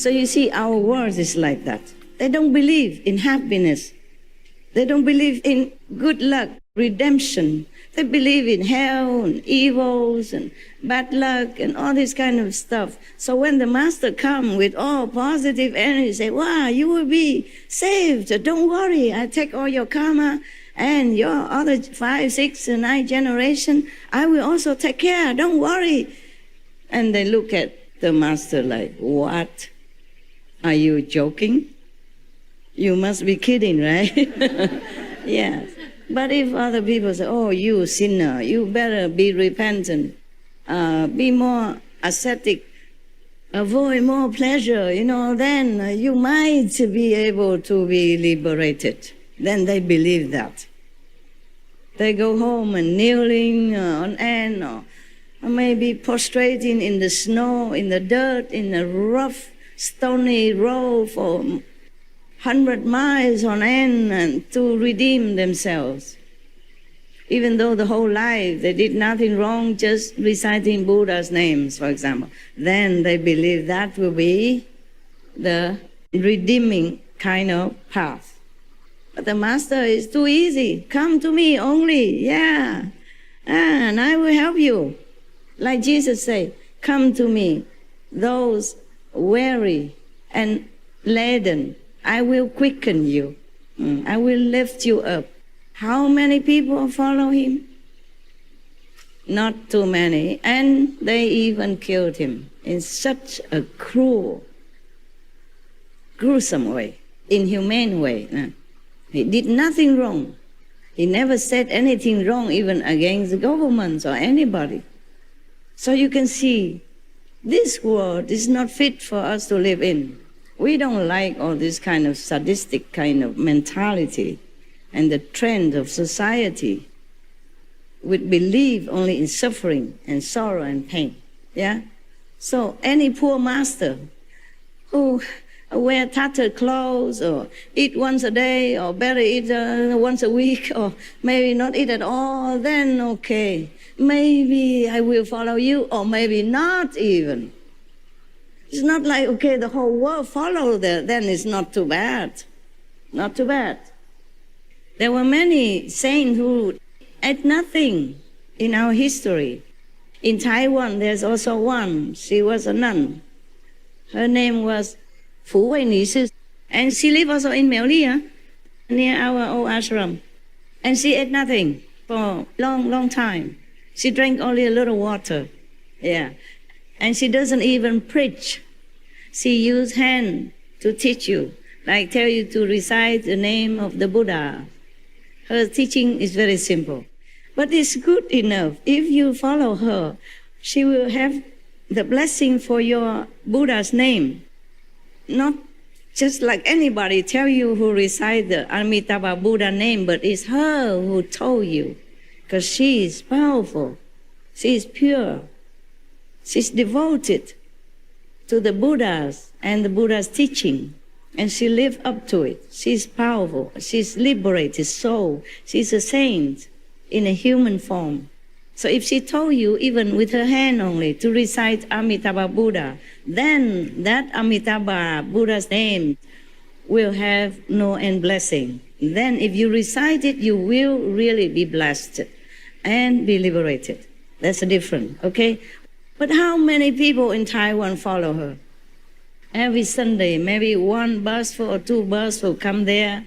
So you see, our world is like that. They don't believe in happiness. They don't believe in good luck, redemption. They believe in hell and evils and bad luck and all this kind of stuff. So when the master comes with all positive energy, say, wow, you will be saved. Don't worry. I take all your karma and your other 5, 6, and 9 generation. I will also take care. Don't worry. And they look at the master like, what? Are you joking? You must be kidding, right? Yes. But if other people say, oh, you sinner, you better be repentant, be more ascetic, avoid more pleasure, then you might be able to be liberated. Then they believe that. They go home and kneeling on end, or maybe prostrating in the snow, in the dirt, in a rough, stony road for 100 miles on end and to redeem themselves. Even though the whole life they did nothing wrong, just reciting Buddha's names, for example. Then they believe that will be the redeeming kind of path. But the master is too easy. Come to me only, yeah. And I will help you. Like Jesus said, come to me, those weary and laden, I will quicken you. I will lift you up. How many people follow him? Not too many. And they even killed him in such a cruel, gruesome way, inhumane way. He did nothing wrong. He never said anything wrong, even against the governments or anybody. So you can see, this world is not fit for us to live in. We don't like all this kind of sadistic kind of mentality and the trend of society which believe only in suffering and sorrow and pain. Yeah? So any poor master who wear tattered clothes or eat once a day or better eat once a week or maybe not eat at all, then okay, maybe I will follow you or maybe not even. It's not like, okay, the whole world follow that, then it's not too bad. Not too bad. There were many saints who ate nothing in our history. In Taiwan, there's also one. She was a nun. Her name was Fu Wei Ni Sư. And she lived also in Miaoli, near our old ashram. And she ate nothing for a long, long time. She drank only a little water. Yeah. And she doesn't even preach. She used hand to teach you, like tell you to recite the name of the Buddha. Her teaching is very simple. But it's good enough. If you follow her, she will have the blessing for your Buddha's name. Not just like anybody tell you who recite the Amitabha Buddha name, but it's her who told you, because she is powerful. She is pure. She's devoted to the Buddhas and the Buddha's teaching, and she lived up to it. She's powerful. She's liberated soul. She's a saint in a human form. So if she told you, even with her hand only, to recite Amitabha Buddha, then that Amitabha Buddha's name will have no end blessing. Then if you recite it, you will really be blessed and be liberated. That's the difference, okay? But how many people in Taiwan follow her? Every Sunday, maybe one bus or 2 buses will come there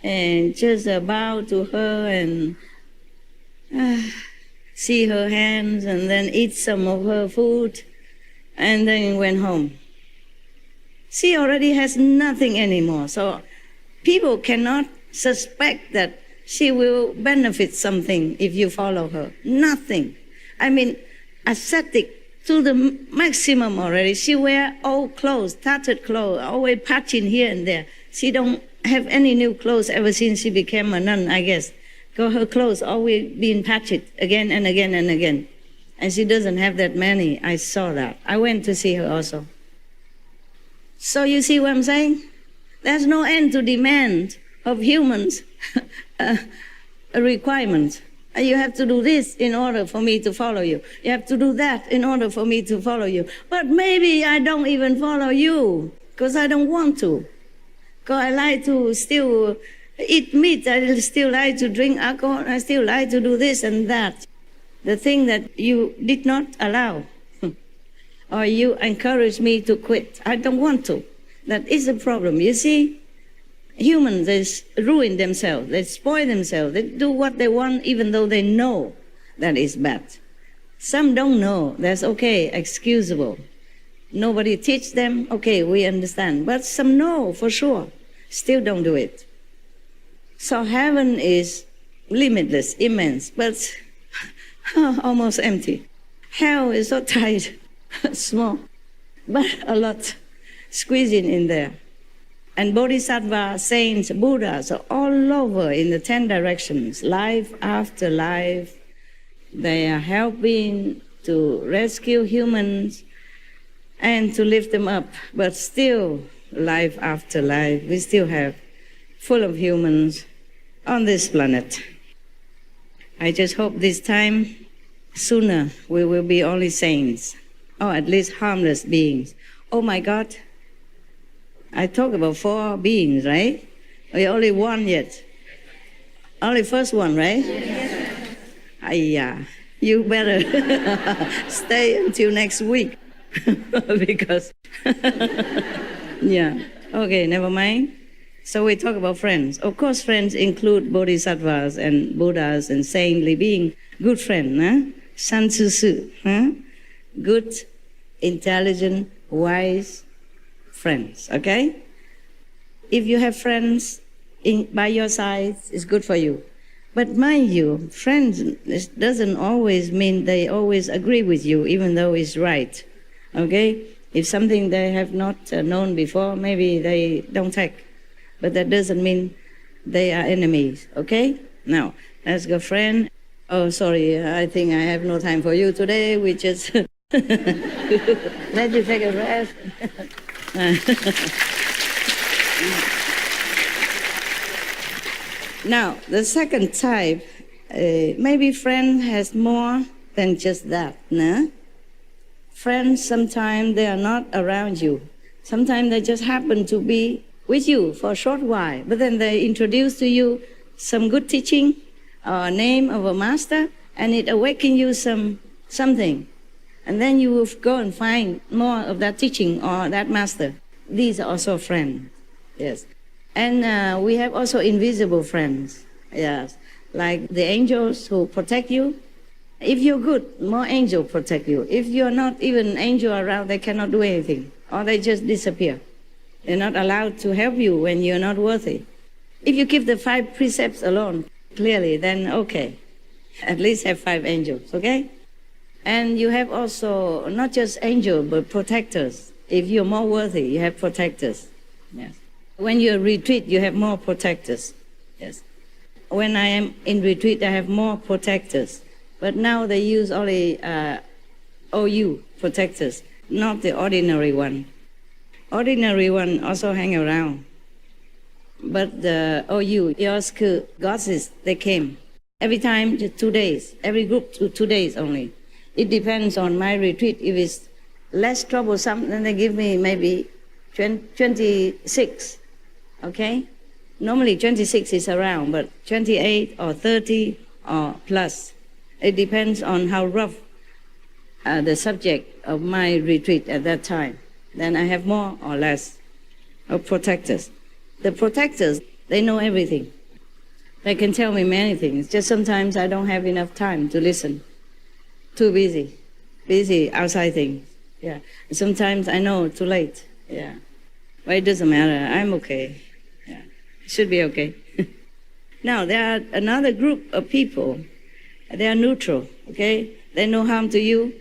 and just bow to her and see her hands and then eat some of her food and then went home. She already has nothing anymore, so people cannot suspect that she will benefit something if you follow her. Nothing. I mean, ascetic to the maximum already. She wear old clothes, tattered clothes, always patching here and there. She don't have any new clothes ever since she became a nun, I guess. Because her clothes always being patched again and again and again. And she doesn't have that many. I saw that. I went to see her also. So you see what I'm saying? There's no end to demand of humans, a requirement. You have to do this in order for me to follow you. You have to do that in order for me to follow you. But maybe I don't even follow you. because I don't want to. Because I like to still eat meat, I still like to drink alcohol, I still like to do this and that. The thing that you did not allow, or you encourage me to quit. I don't want to. That is the problem. You see, humans, they ruin themselves, they spoil themselves, they do what they want even though they know that is bad. Some don't know, that's okay, excusable. Nobody teach them, okay, we understand. But some know for sure, still don't do it. So heaven is limitless, immense, but almost empty. Hell is so tight, small, but a lot squeezing in there. And bodhisattva, saints, Buddhas are all over in the 10 directions, life after life. They are helping to rescue humans and to lift them up. But still, life after life, we still have full of humans on this planet. I just hope this time, sooner, we will be only saints, or at least harmless beings. Oh my God, I talked about 4 beings, right? We're only 1 yet. Only first one, right? Yeah, you better stay until next week because, yeah, okay, never mind. So we talk about friends. Of course, friends include bodhisattvas and Buddhas and saintly being. Good friend, huh? San Tzu Su, huh? Good, intelligent, wise friends, okay? If you have friends by your side, it's good for you. But mind you, friends doesn't always mean they always agree with you, even though it's right, okay? If something they have not known before, maybe they don't take. But that doesn't mean they are enemies, okay? Now, let's go, friend. Oh, sorry, I think I have no time for you today. We just let you take a rest. Now, the second type, maybe friend has more than just that, no? Friends, sometimes they are not around you. Sometimes they just happen to be with you for a short while, but then they introduce to you some good teaching or name of a master, and it awakens you something. And then you will go and find more of that teaching or that master. These are also friends, yes. And we have also invisible friends, yes, like the angels who protect you. If you're good, more angels protect you. If you're not even angel around, they cannot do anything, or they just disappear. They're not allowed to help you when you're not worthy. If you keep the 5 precepts alone, clearly, then okay, at least have 5 angels, okay? And you have also not just angels, but protectors. If you're more worthy, you have protectors, yes. When you retreat, you have more protectors, yes. When I am in retreat, I have more protectors. But now they use only OU protectors, not the ordinary one. Ordinary one also hang around. But the OU, Yosuke goddesses, they came. Every time, just 2 days. Every group, 2 days only. It depends on my retreat. If it's less troublesome, then they give me maybe 26, okay? Normally 26 is around, but 28 or 30 or plus. It depends on how rough the subject of my retreat at that time. Then I have more or less of protectors. The protectors, they know everything. They can tell me many things. Just sometimes I don't have enough time to listen. Too busy outside things. Yeah. Sometimes I know too late. Yeah. But it doesn't matter. I'm okay. Yeah. Should be okay. Now, there are another group of people. They are neutral, okay? They no harm to you,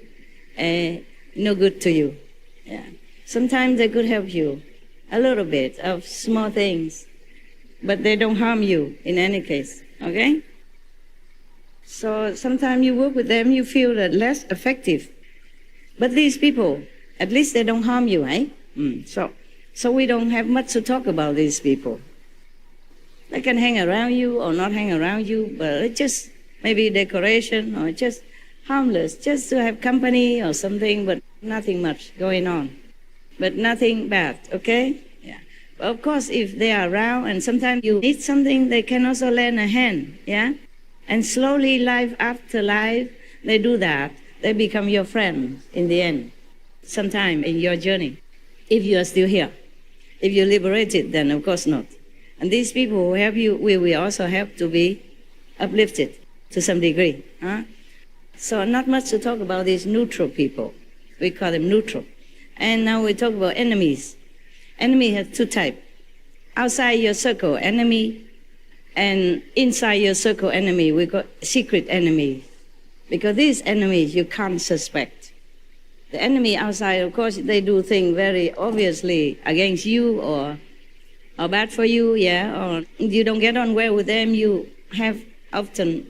no good to you. Yeah. Sometimes they could help you a little bit of small things, but they don't harm you in any case, okay? So sometimes you work with them, you feel that less effective. But these people, at least they don't harm you, eh? So we don't have much to talk about these people. They can hang around you or not hang around you, but it's just maybe decoration or just harmless, just to have company or something, but nothing much going on. but nothing bad, okay? Yeah. But of course, if they are around and sometimes you need something, they can also lend a hand, yeah? And slowly, life after life, they do that. They become your friend in the end, sometime in your journey, if you are still here. If you're liberated, then of course not. And these people who help you will also help to be uplifted to some degree. Huh? So not much to talk about these neutral people. We call them neutral. And now we talk about enemies. Enemy has two types. Outside your circle, enemy, and inside your circle, enemy. We call secret enemies. Because these enemies you can't suspect. The enemy outside, of course, they do things very obviously against you or bad for you, yeah, or you don't get on well with them, you have often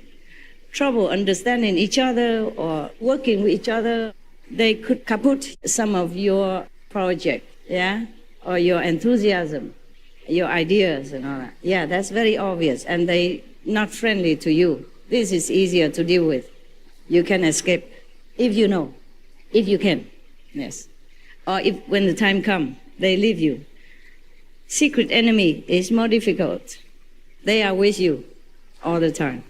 trouble understanding each other or working with each other. They could kaput some of your project, yeah, or your enthusiasm, your ideas and all that. Yeah, that's very obvious, and they not friendly to you. This is easier to deal with. You can escape if you know, if you can, yes. Or if when the time comes, they leave you. Secret enemy is more difficult. They are with you all the time.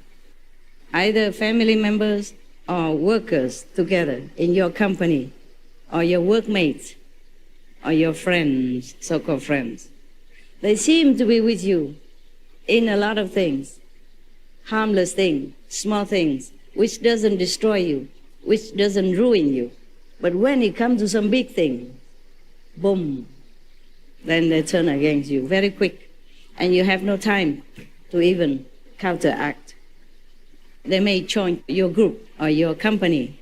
Either family members or workers together in your company, or your workmates, or your friends, so-called friends. They seem to be with you in a lot of things, harmless things, small things, which doesn't destroy you, which doesn't ruin you. But when it comes to some big thing, boom, then they turn against you very quick, and you have no time to even counteract. They may join your group or your company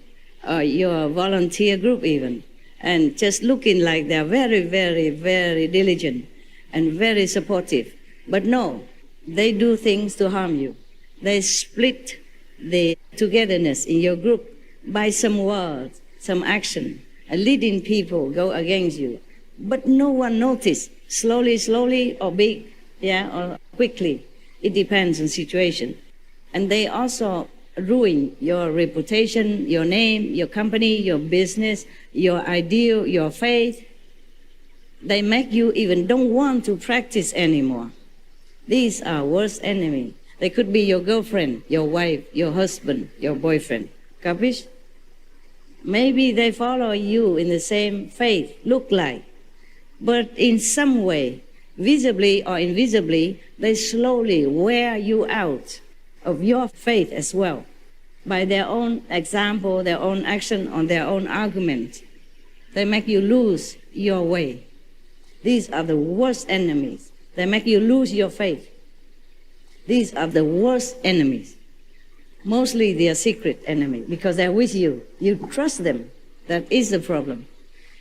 or your volunteer group even, and just looking like they're very, very, very diligent and very supportive. But no, they do things to harm you. They split the togetherness in your group by some words, some action, and leading people go against you. But no one noticed, slowly, or big, yeah, or quickly. It depends on situation. And they also ruin your reputation, your name, your company, your business, your ideal, your faith. They make you even don't want to practice anymore. These are worst enemy. They could be your girlfriend, your wife, your husband, your boyfriend. Capish? Maybe they follow you in the same faith, look like. But in some way, visibly or invisibly, they slowly wear you out of your faith as well, by their own example, their own action, or their own argument. They make you lose your way. These are the worst enemies. They make you lose your faith. These are the worst enemies. Mostly they are secret enemies because they're with you. You trust them. That is the problem.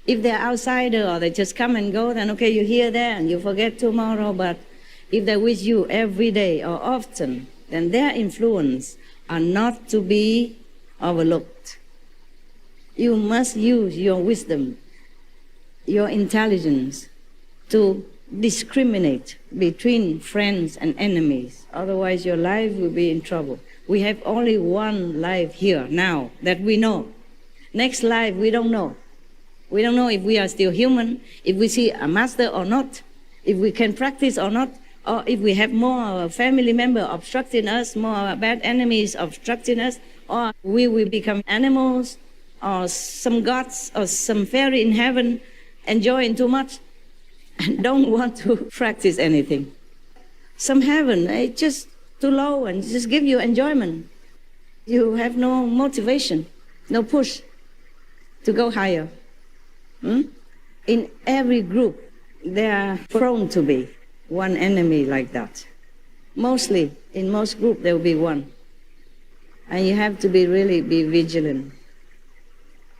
If they're outsider or they just come and go, then okay, you hear that and you forget tomorrow. But if they're with you every day or often, then their influence are not to be overlooked. You must use your wisdom, your intelligence to discriminate between friends and enemies. Otherwise, your life will be in trouble. We have only one life here now that we know. Next life, we don't know. We don't know if we are still human, if we see a master or not, if we can practice or not, or if we have more family members obstructing us, more bad enemies obstructing us, or we will become animals, or some gods, or some fairy in heaven enjoying too much and don't want to practice anything. Some heaven, it's just too low and just give you enjoyment. You have no motivation, no push to go higher. In every group, there are prone to be one enemy like that. Mostly, in most groups, there will be one. And you have to really be vigilant.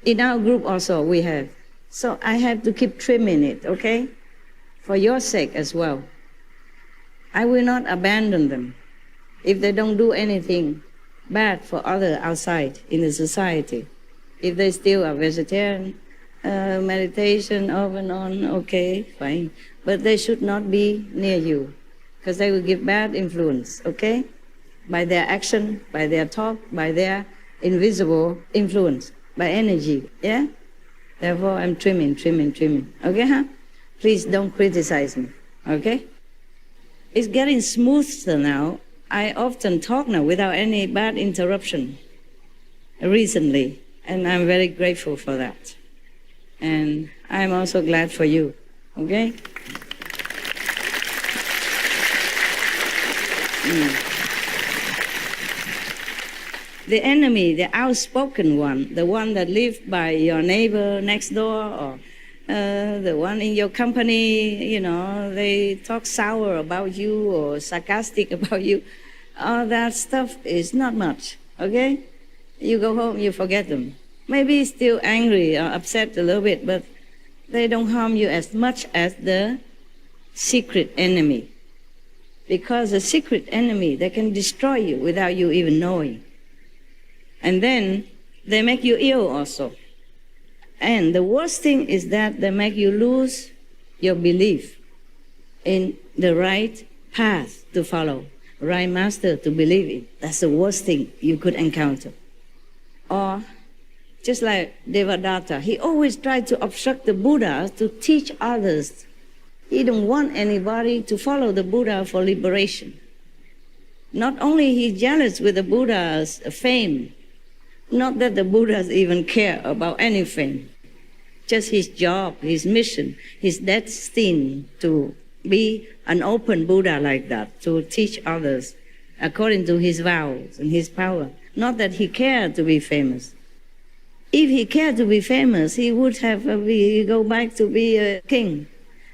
In our group also, we have. So I have to keep trimming it, okay? For your sake as well. I will not abandon them if they don't do anything bad for others outside in the society. If they still are vegetarian, meditation off and on, okay, fine. But they should not be near you because they will give bad influence, okay? By their action, by their talk, by their invisible influence, by energy, yeah? Therefore, I'm trimming. Okay, huh? Please don't criticize me, okay? It's getting smoother now. I often talk now without any bad interruption recently, and I'm very grateful for that. And I'm also glad for you, okay? The enemy, the outspoken one, the one that lives by your neighbor next door, or the one in your company, you know, they talk sour about you or sarcastic about you. All that stuff is not much, okay? You go home, you forget them. Maybe still angry or upset a little bit, but they don't harm you as much as the secret enemy. Because the secret enemy, they can destroy you without you even knowing. And then they make you ill also. And the worst thing is that they make you lose your belief in the right path to follow, right master to believe in. That's the worst thing you could encounter. Or just like Devadatta, he always tried to obstruct the Buddha to teach others. He didn't want anybody to follow the Buddha for liberation. Not only he jealous with the Buddha's fame, not that the Buddhas even care about any fame, just his job, his mission, his destiny to be an open Buddha like that, to teach others according to his vows and his power. Not that he cared to be famous. If he cared to be famous, he would have go back to be a king,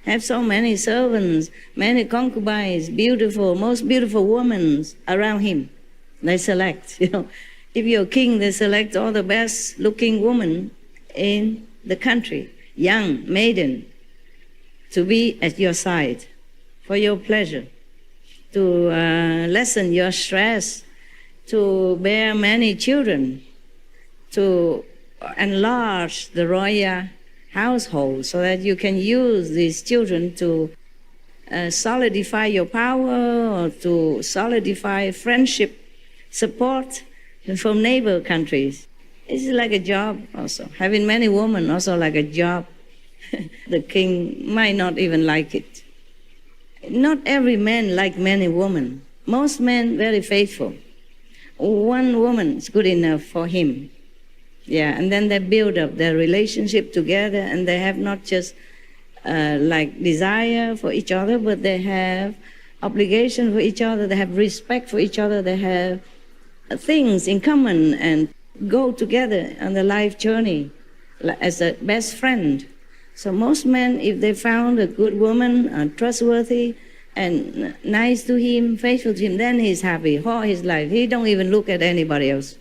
have so many servants, many concubines, beautiful, most beautiful women around him. They select, you know. If you're a king, they select all the best looking women in the country, young maiden, to be at your side for your pleasure, to lessen your stress, to bear many children, to enlarge the royal household so that you can use these children to solidify your power or to solidify friendship, support from neighbor countries. It's like a job also. Having many women also like a job. The king might not even like it. Not every man like many women. Most men very faithful. One woman is good enough for him. Yeah, and then they build up their relationship together, and they have not just like desire for each other, but they have obligation for each other, they have respect for each other, they have things in common and go together on the life journey as a best friend. So most men, if they found a good woman, trustworthy and nice to him, faithful to him, then he's happy all his life. He don't even look at anybody else.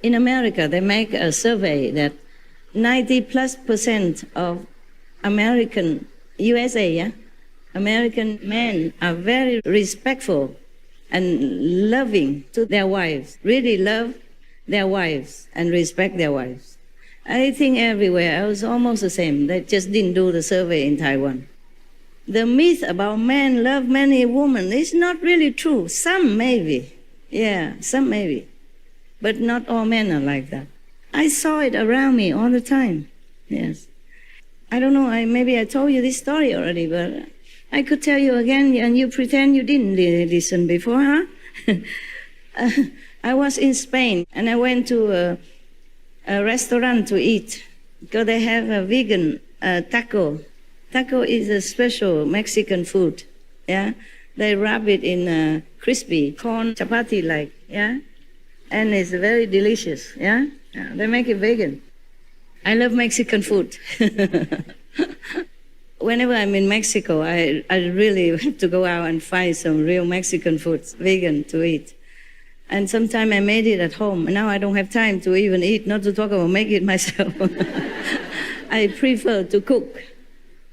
In America, they make a survey that 90+% of American, USA, yeah? American men are very respectful and loving to their wives, really love their wives and respect their wives. I think everywhere, I was almost the same. They just didn't do the survey in Taiwan. The myth about men love many women is not really true. Some maybe, yeah, some maybe. But not all men are like that. I saw it around me all the time, yes. I don't know, maybe I told you this story already, but I could tell you again, and you pretend you didn't listen before, huh? I was in Spain, and I went to a restaurant to eat, because they have a vegan taco. Taco is a special Mexican food, yeah? They wrap it in crispy corn chapati-like, yeah? And it's very delicious, yeah? Yeah? They make it vegan. I love Mexican food. Whenever I'm in Mexico, I really have to go out and find some real Mexican food, vegan, to eat. And sometimes I made it at home. And now I don't have time to even eat, not to talk about make it myself. I prefer to cook.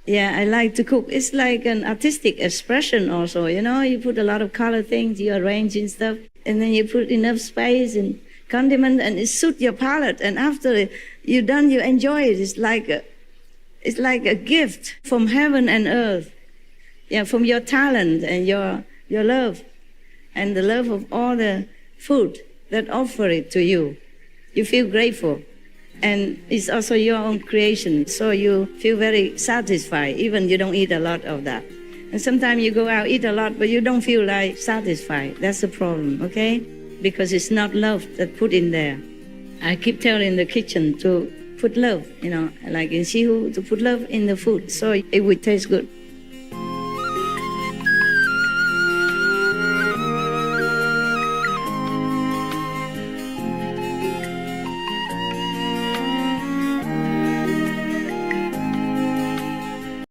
Yeah, I like to cook. It's like an artistic expression also, you know. You put a lot of color things, you arrange and stuff, and then you put enough spice and condiment, and it suits your palate. And after you're done, you enjoy it. It's like a gift from heaven and earth. Yeah, from your talent and your love, and the love of all the food that offer it to you. You feel grateful. And it's also your own creation, so you feel very satisfied, even you don't eat a lot of that. And sometimes you go out, eat a lot, but you don't feel like satisfied. That's the problem, okay? Because it's not love that put in there. I keep telling the kitchen to put love, like in Shihu, to put love in the food so it would taste good.